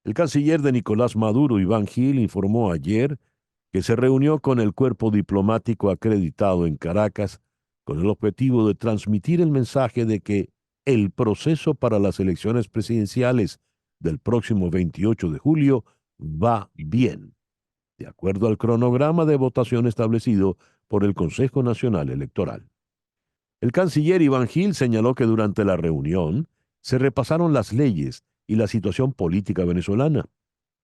El canciller de Nicolás Maduro, Iván Gil, informó ayer que se reunió con el cuerpo diplomático acreditado en Caracas con el objetivo de transmitir el mensaje de que el proceso para las elecciones presidenciales del próximo 28 de julio va bien, de acuerdo al cronograma de votación establecido por el Consejo Nacional Electoral. El canciller Iván Gil señaló que durante la reunión se repasaron las leyes y la situación política venezolana.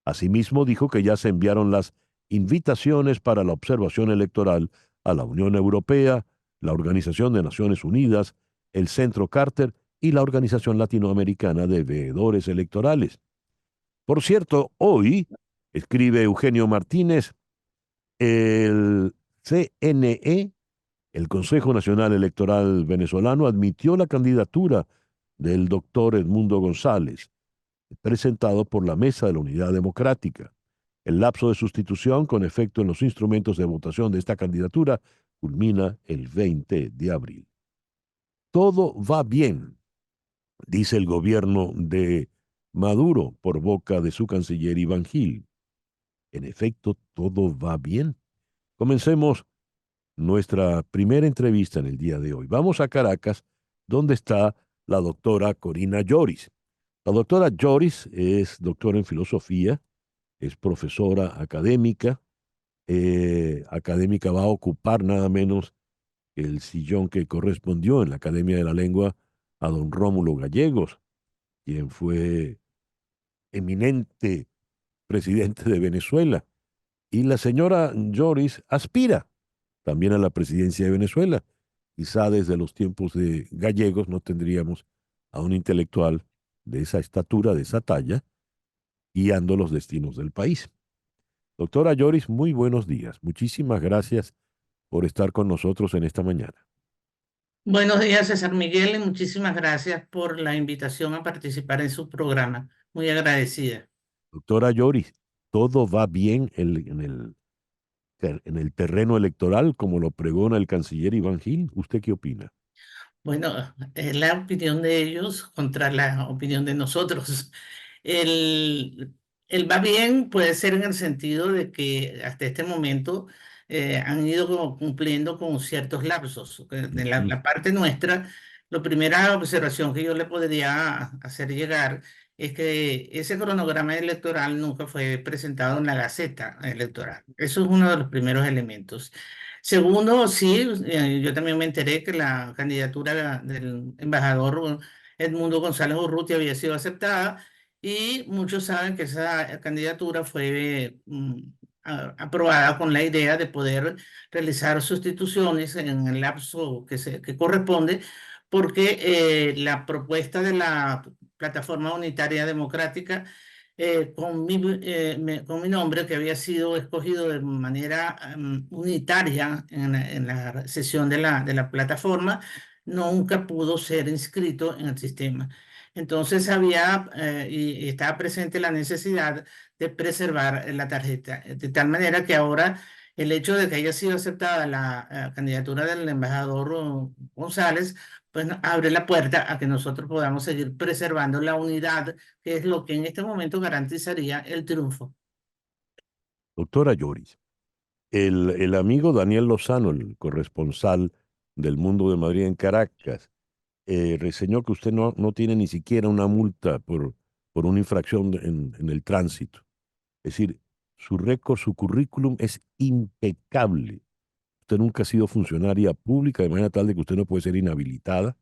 Asimismo, dijo que ya se enviaron las invitaciones para la observación electoral a la Unión Europea, la Organización de Naciones Unidas, el Centro Carter y la Organización Latinoamericana de Veedores Electorales. Por cierto, hoy, escribe Eugenio Martínez, el CNE, el Consejo Nacional Electoral Venezolano, admitió la candidatura del doctor Edmundo González, presentado por la Mesa de la Unidad Democrática. El lapso de sustitución con efecto en los instrumentos de votación de esta candidatura culmina el 20 de abril. Todo va bien, dice el gobierno de Maduro por boca de su canciller Iván Gil. En efecto, todo va bien. Comencemos nuestra primera entrevista en el día de hoy. Vamos a Caracas, donde está la doctora Corina Lloris. La doctora Lloris es doctora en filosofía, es profesora académica. Académica va a ocupar nada menos el sillón que correspondió en la Academia de la Lengua a don Rómulo Gallegos, quien fue eminente presidente de Venezuela. Y la señora Lloris aspira también a la presidencia de Venezuela. Quizá desde los tiempos de Gallegos no tendríamos a un intelectual de esa estatura, de esa talla, guiando los destinos del país. Doctora Lloris, muy buenos días. Muchísimas gracias por estar con nosotros en esta mañana. Buenos días, César Miguel, y muchísimas gracias por la invitación a participar en su programa. Muy agradecida. Doctora Lloris, ¿todo va bien en el terreno electoral como lo pregona el canciller Iván Gil? ¿Usted qué opina? Bueno, es la opinión de ellos contra la opinión de nosotros. El, el va bien puede ser en el sentido de que hasta este momento han ido como cumpliendo con ciertos lapsos. De Ujú. la parte nuestra, la primera observación que yo le podría hacer llegar es que ese cronograma electoral nunca fue presentado en la Gaceta Electoral. Eso es uno de los primeros elementos. Segundo, sí, yo también me enteré que la candidatura del embajador Edmundo González Urrutia había sido aceptada y muchos saben que esa candidatura fue aprobada con la idea de poder realizar sustituciones en el lapso que corresponde, porque la propuesta de la Plataforma Unitaria Democrática con mi nombre, que había sido escogido de manera unitaria en la sesión de la plataforma, nunca pudo ser inscrito en el sistema. Entonces había y estaba presente la necesidad de preservar la tarjeta, de tal manera que ahora el hecho de que haya sido aceptada la candidatura del embajador González, pues abre la puerta a que nosotros podamos seguir preservando la unidad, que es lo que en este momento garantizaría el triunfo. Doctora Lloris, el amigo Daniel Lozano, el corresponsal del Mundo de Madrid en Caracas, reseñó que usted no tiene ni siquiera una multa por una infracción en el tránsito. Es decir, su récord, su currículum es impecable. Usted nunca ha sido funcionaria pública, de manera tal de que usted no puede ser inhabilitada.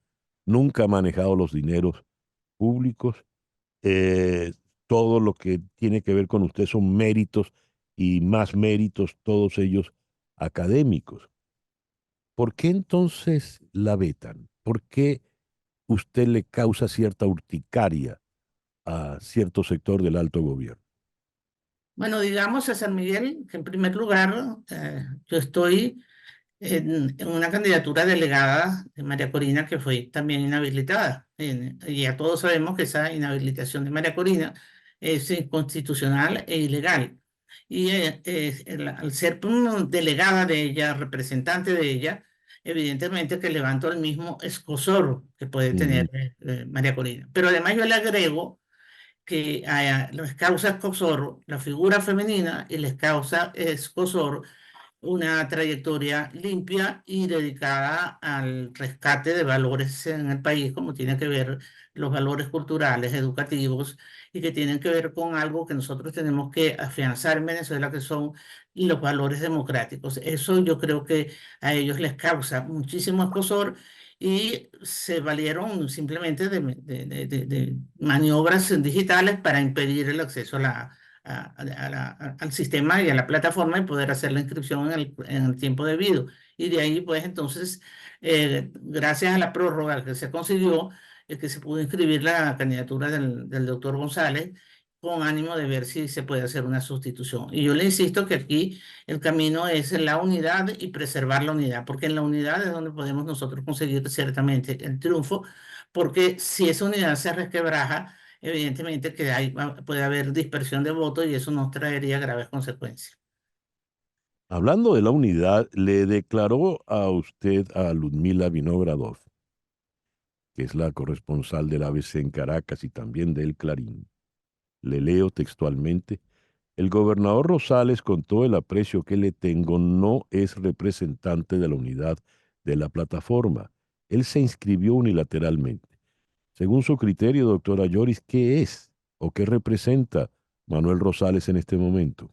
Nunca ha manejado los dineros públicos. eh, Todo lo que tiene que ver con usted son méritos y más méritos, todos ellos académicos. ¿Por qué entonces la vetan? ¿Por qué usted le causa cierta urticaria a cierto sector del alto gobierno? Bueno, digamos, César Miguel, que en primer lugar yo estoy en una candidatura delegada de María Corina que fue también inhabilitada. Y ya todos sabemos que esa inhabilitación de María Corina es inconstitucional e ilegal. Y al ser delegada de ella, representante de ella, evidentemente que levanto el mismo escozor que puede Ujú. tener María Corina. Pero además yo le agrego que les causa escozor la figura femenina y les causa escozor una trayectoria limpia y dedicada al rescate de valores en el país, como tiene que ver los valores culturales, educativos, y que tienen que ver con algo que nosotros tenemos que afianzar en Venezuela, que son los valores democráticos. Eso yo creo que a ellos les causa muchísimo escozor y se valieron simplemente de maniobras digitales para impedir el acceso a al sistema y a la plataforma y poder hacer la inscripción en el tiempo debido. Y de ahí, pues entonces, gracias a la prórroga que se consiguió, es que se pudo inscribir la candidatura del doctor González con ánimo de ver si se puede hacer una sustitución. Y yo le insisto que aquí el camino es la unidad y preservar la unidad, porque en la unidad es donde podemos nosotros conseguir ciertamente el triunfo, porque si esa unidad se resquebraja, evidentemente que puede haber dispersión de votos y eso nos traería graves consecuencias. Hablando de la unidad, le declaró a usted a Ludmila Vinogradov, que es la corresponsal del ABC en Caracas y también del Clarín. Le leo textualmente: el gobernador Rosales, con todo el aprecio que le tengo, no es representante de la unidad de la plataforma. Él se inscribió unilateralmente. Según su criterio, doctora Lloris, ¿qué es o qué representa Manuel Rosales en este momento?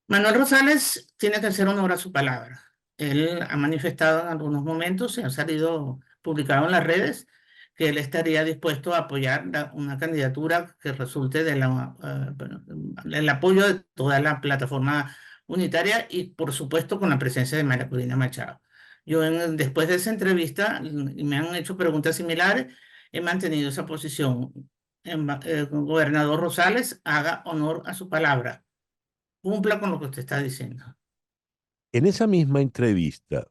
Manuel Rosales tiene que hacer honor a su palabra. Él ha manifestado en algunos momentos y ha salido publicado en las redes que él estaría dispuesto a apoyar una candidatura que resulte bueno, el apoyo de toda la plataforma unitaria y por supuesto con la presencia de María Corina Machado. Después de esa entrevista, y me han hecho preguntas similares, he mantenido esa posición. Gobernador Rosales, haga honor a su palabra, cumpla con lo que usted está diciendo. En esa misma entrevista,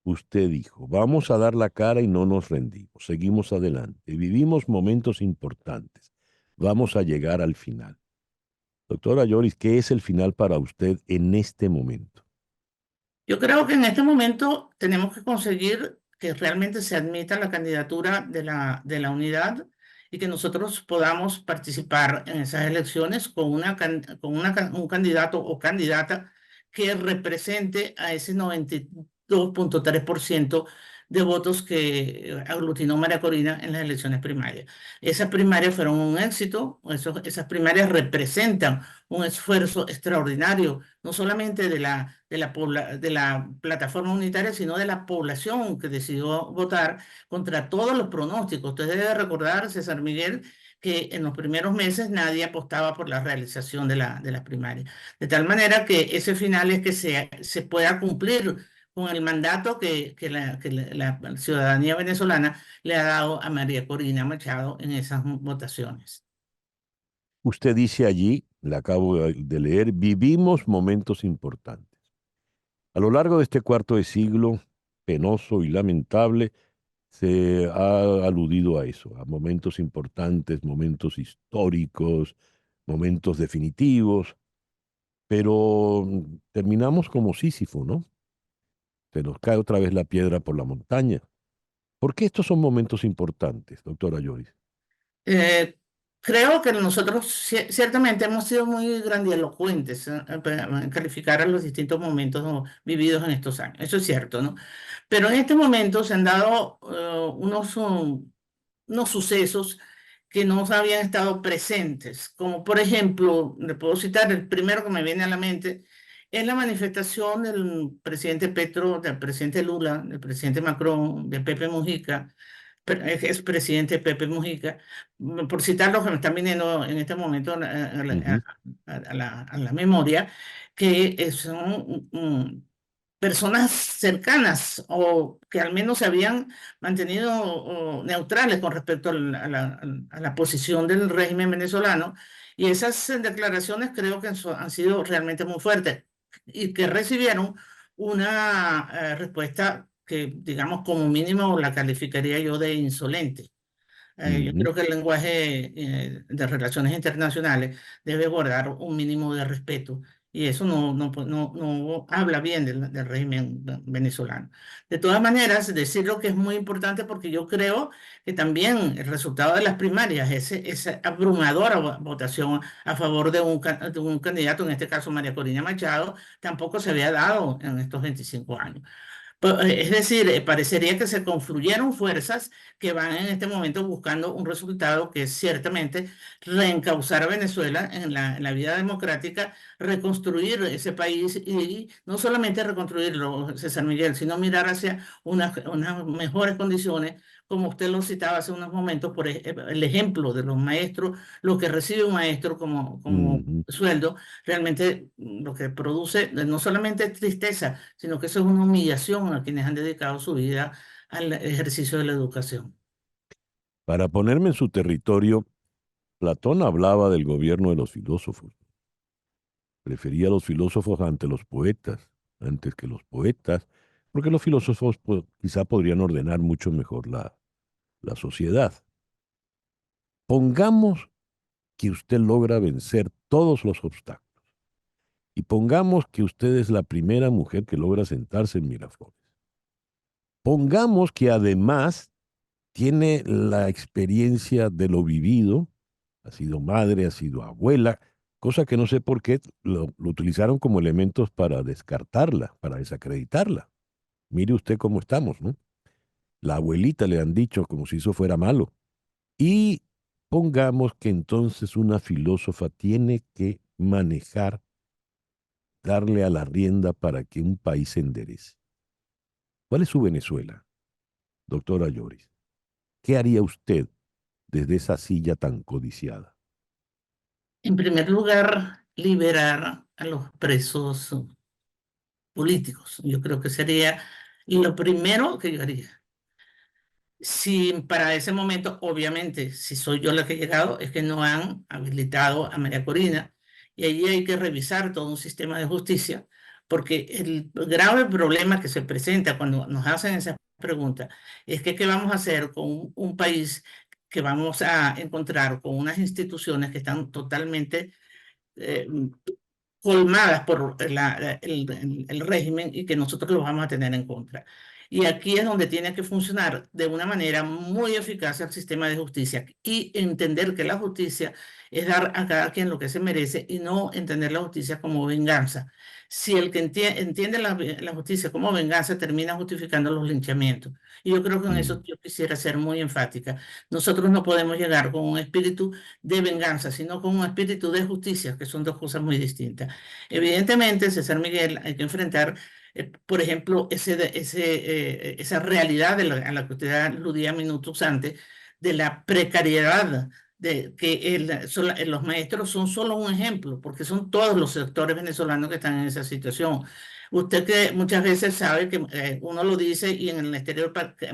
usted dijo: vamos a dar la cara y no nos rendimos, seguimos adelante, vivimos momentos importantes, vamos a llegar al final. Doctora Lloris, ¿qué es el final para usted en este momento? Yo creo que en este momento tenemos que conseguir que realmente se admita la candidatura de la unidad y que nosotros podamos participar en esas elecciones con un candidato o candidata que represente a ese 92,3% de votos que aglutinó María Corina en las elecciones primarias. Esas primarias fueron un éxito, esas primarias representan un esfuerzo extraordinario, no solamente de la plataforma unitaria, sino de la población que decidió votar contra todos los pronósticos. Usted debe recordar, César Miguel, que en los primeros meses nadie apostaba por la realización de las primarias. De tal manera que ese final es que se pueda cumplir con el mandato la ciudadanía venezolana le ha dado a María Corina Machado en esas votaciones. Usted dice allí, le acabo de leer, vivimos momentos importantes. A lo largo de este cuarto de siglo, penoso y lamentable, se ha aludido a eso, a momentos importantes, momentos históricos, momentos definitivos, pero terminamos como Sísifo, ¿no? Se nos cae otra vez la piedra por la montaña. ¿Por qué estos son momentos importantes, doctora Lloris? Eh, Creo que nosotros ciertamente hemos sido muy grandilocuentes en calificar a los distintos momentos, ¿no?, vividos en estos años. Eso es cierto, ¿no? Pero en este momento se han dado unos sucesos que no habían estado presentes, como por ejemplo, le puedo citar el primero que me viene a la mente, es la manifestación del presidente Petro, del presidente Lula, del presidente Macron, de Pepe Mujica, expresidente Pepe Mujica, por citar los que me están viniendo en este momento Ujú. a la memoria, que son personas cercanas o que al menos se habían mantenido neutrales con respecto a la posición del régimen venezolano. Y esas declaraciones creo que han sido realmente muy fuertes y que recibieron una respuesta que, digamos, como mínimo la calificaría yo de insolente. Yo Ujú. creo que el lenguaje de relaciones internacionales debe guardar un mínimo de respeto Y eso no habla bien del régimen venezolano. De todas maneras, decirlo que es muy importante porque yo creo que también el resultado de las primarias, esa abrumadora votación a favor de un candidato, en este caso María Corina Machado, tampoco se había dado en estos 25 años. Es decir, parecería que se confluyeron fuerzas que van en este momento buscando un resultado que es ciertamente reencauzar a Venezuela en la vida democrática, reconstruir ese país y no solamente reconstruirlo, César Miguel, sino mirar hacia unas mejores condiciones, como usted lo citaba hace unos momentos, por el ejemplo de los maestros, lo que recibe un maestro como Ujú. sueldo realmente lo que produce no solamente tristeza, sino que eso es una humillación a quienes han dedicado su vida al ejercicio de la educación. Para ponerme en su territorio, Platón hablaba del gobierno de los filósofos. Prefería a los filósofos ante los poetas, antes que los poetas, porque los filósofos quizá podrían ordenar mucho mejor la sociedad. Pongamos que usted logra vencer todos los obstáculos y pongamos que usted es la primera mujer que logra sentarse en Miraflores. Pongamos que además tiene la experiencia de lo vivido, ha sido madre, ha sido abuela, cosa que no sé por qué lo utilizaron como elementos para descartarla, para desacreditarla. Mire usted cómo estamos, ¿no? La abuelita le han dicho como si eso fuera malo. Y pongamos que entonces una filósofa tiene que manejar, darle a la rienda para que un país se enderece. ¿Cuál es su Venezuela, doctora Lloris? ¿Qué haría usted desde esa silla tan codiciada? En primer lugar, liberar a los presos políticos. Yo creo que sería lo primero que yo haría. Si para ese momento, obviamente, si soy yo la que he llegado, es que no han habilitado a María Corina y allí hay que revisar todo un sistema de justicia, porque el grave problema que se presenta cuando nos hacen esas preguntas es que qué vamos a hacer con un país que vamos a encontrar con unas instituciones que están totalmente eh, colmadas por el régimen y que nosotros los vamos a tener en contra. Y aquí es donde tiene que funcionar de una manera muy eficaz el sistema de justicia y entender que la justicia es dar a cada quien lo que se merece y no entender la justicia como venganza. Si el que entiende la justicia como venganza termina justificando los linchamientos. Y yo creo que en eso Mm, yo quisiera ser muy enfática. Nosotros no podemos llegar con un espíritu de venganza, sino con un espíritu de justicia, que son dos cosas muy distintas. Evidentemente, César Miguel, hay que enfrentar, por ejemplo, esa realidad a la que usted aludía minutos antes, de la precariedad, de que los maestros son solo un ejemplo, porque son todos los sectores venezolanos que están en esa situación. Usted que muchas veces sabe que uno lo dice y en el exterior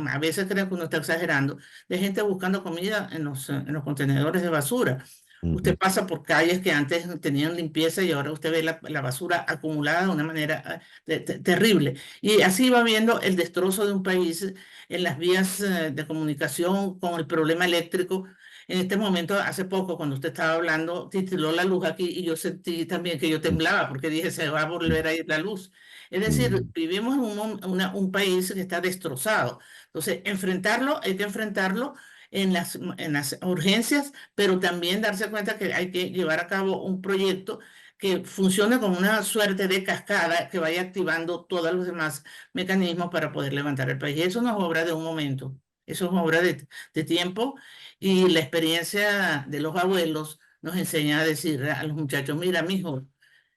a veces cree que uno está exagerando, de gente buscando comida en los contenedores de basura. Usted ujú, pasa por calles que antes tenían limpieza y ahora usted ve la basura acumulada de una manera terrible. Y así va viendo el destrozo de un país en las vías de comunicación con el problema eléctrico. En este momento, hace poco, cuando usted estaba hablando, titiló la luz aquí y yo sentí también que yo mm, temblaba porque dije, se va a volver a ir la luz. Es decir, mm, vivimos en un país que está destrozado. Entonces, enfrentarlo, hay que enfrentarlo en las urgencias, pero también darse cuenta que hay que llevar a cabo un proyecto que funcione como una suerte de cascada que vaya activando todos los demás mecanismos para poder levantar el país. Y eso no es obra de un momento, eso es obra de tiempo y la experiencia de los abuelos nos enseña a decir a los muchachos, mira, mijo,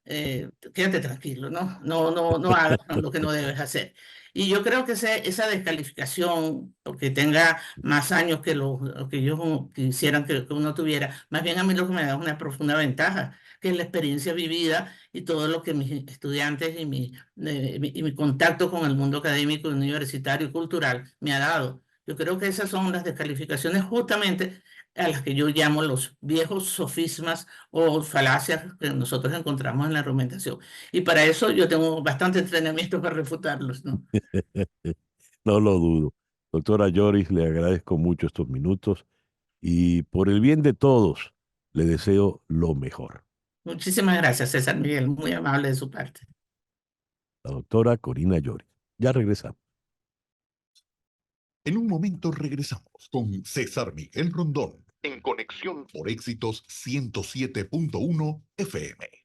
quédate tranquilo, no hagas lo que no debes hacer. Y yo creo que esa descalificación, porque tenga más años que lo que ellos quisieran que uno tuviera, más bien a mí lo que me da es una profunda ventaja, que es la experiencia vivida y todo lo que mis estudiantes y mi contacto con el mundo académico, universitario y cultural me ha dado. Yo creo que esas son las descalificaciones justamente a las que yo llamo los viejos sofismas o falacias que nosotros encontramos en la argumentación. Y para eso yo tengo bastante entrenamiento para refutarlos, ¿no? No lo dudo. Doctora Lloris, le agradezco mucho estos minutos y por el bien de todos, le deseo lo mejor. Muchísimas gracias, César Miguel, muy amable de su parte. La doctora Corina Lloris. Ya regresamos. En un momento regresamos con César Miguel Rondón en Conexión por Éxitos 107.1 FM.